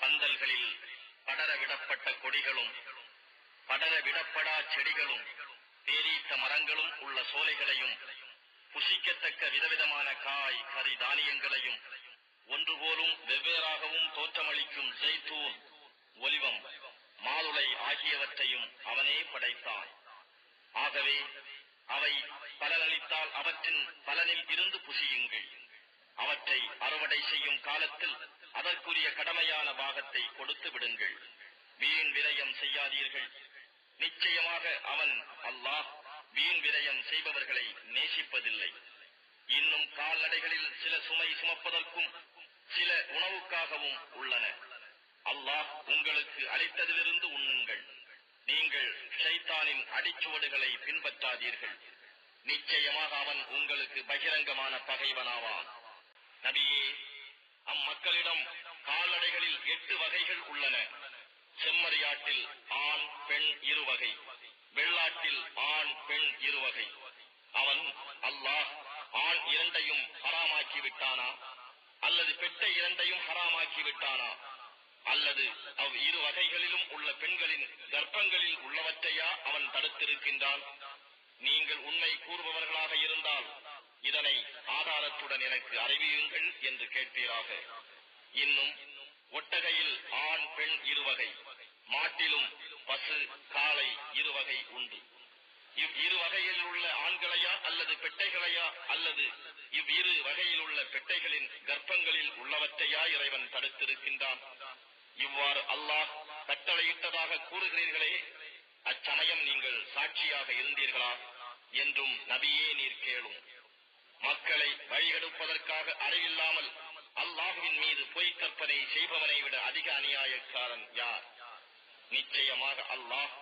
பந்தல்களில் படரவிடப்பட்ட கொடிகளும் படரவிடப்படா செடிகளும் தேரீத்த மரங்களும் உள்ள சோலைகளையும் புசிக்கத்தக்க விதவிதமான காய் கறி தானியங்களையும் ஒன்றுபோலும் வெவ்வேறாகவும் தோற்றமளிக்கும் ஜெய்தூன், ஒலிவம், மாதுளை ஆகியவற்றையும் அவனே படைத்தான். ஆகவே அவை பலனளித்தால் அவற்றின் பலனில் இருந்து புசியுங்கள். அவற்றை அறுவடை செய்யும் காலத்தில் அதற்குரிய கடமையான பாகத்தை கொடுத்து விடுங்கள். வீண் விரயம் செய்யாதீர்கள். நிச்சயமாக அவன் அல்லாஹ் வீண் விரயம் செய்பவர்களை நேசிப்பதில்லை. இன்னும் கால்நடைகளில் சில சுமை சுமப்பதற்கும் சில உணவுக்காகவும் உள்ளன. அல்லாஹ் உங்களுக்கு அளித்ததிலிருந்து உண்ணுங்கள். நீங்கள் ஷைத்தானின் அடிச்சுவடுகளை பின்பற்றாதீர்கள். நிச்சயமாக அவன் உங்களுக்கு பகிரங்கமான பகைவனாவான். நபியே, அம்மக்களிடம் கால்நடைகளில் 8 வகைகள் உள்ளன. செம்மறியாட்டில் ஆண் பெண் இருவகை, வெள்ளாட்டில் ஆண் பெண் இருவகை. அவன் அல்லாஹ் ஆண் 2ஐயும் ஹராமாக்கி விட்டானா, அல்லது பெட்டை 2ஐயும் ஹராமாக்கி விட்டானா, அல்லது இரு வகைகளிலும் உள்ள பெண்களின் கர்ப்பங்களில் உள்ளவற்றையா அவன் தடுத்திருக்கின்றான்? நீங்கள் உண்மை கூறுபவர்களாக இருந்தால் இதனை ஆதாரத்துடன் எனக்கு அறிவியுங்கள் என்று கேட்பீராக. இன்னும் ஒட்டகையில் ஆண் பெண் இருவகை, மாட்டிலும் பசு காளை இருவகை உண்டு. இவ்விரு வகையில் உள்ள ஆண்களையா அல்லது பெட்டைகளையா, அல்லது இவ்விரு வகையில் உள்ள பெட்டைகளின் கர்ப்பங்களில் உள்ளவற்றையா இறைவன் தடுத்திருக்கின்றான்? இவ்வாறு அல்லாஹ் கட்டளையிட்டதாக கூறுகிறீர்களே, அச்சமயம் நீங்கள் சாட்சியாக இருந்தீர்களா என்றும் நபியே நீர் கேளும். மக்களை வழிகெடுப்பதற்காக அறிவில்லாமல் அல்லாஹுவின் மீது பொய் கற்பனை செய்பவனை விட அதிக அநியாயக்காரன் யார்? நிச்சயமாக அல்லாஹ்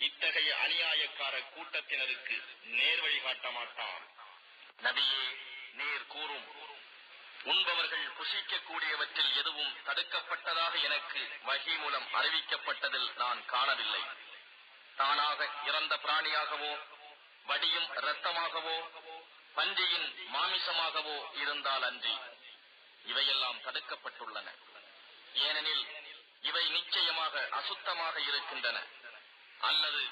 இத்தகைய அநியாயக்கார கூட்டத்தினருக்கு நேர் வழி காட்ட மாட்டான். நபியே நீர் கூறும், உண்பவர்கள் புசிக்கக்கூடியவற்றில் எதுவும் தடுக்கப்பட்டதாக எனக்கு வஹி மூலம் அறிவிக்கப்பட்டதில் நான் காணவில்லை. தானாக இறந்த பிராணியாகவோ வடியும் இரத்தமாகவோ பன்றியின் மாமிசமாகவோ இருந்தால் அன்றி இவையெல்லாம் தடுக்கப்பட்டுள்ளன. ஏனெனில் இவை நிச்சயமாக அசுத்தமாக இருக்கின்றன. அல்லது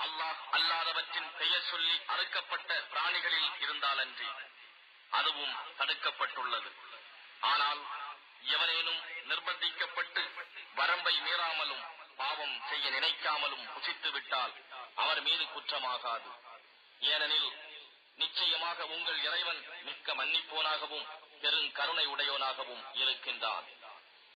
அல்லாஹ் அல்லாதவற்றின் பெயர் சொல்லி அறுக்கப்பட்ட பிராணிகளில் இருந்தாலன்றி அதுவும் தடுக்கப்பட்டுள்ளது. ஆனால் எவரேனும் நிர்பந்திக்கப்பட்டு வரம்பை மீறாமலும் பாவம் செய்ய நினைக்காமலும் புசித்து விட்டால் அவர் மீது குற்றமாகாது. ஏனெனில் நிச்சயமாக உங்கள் இறைவன் மிக்க மன்னிப்போனாகவும் பெருங்கருணை உடையோனாகவும் இருக்கின்றான்.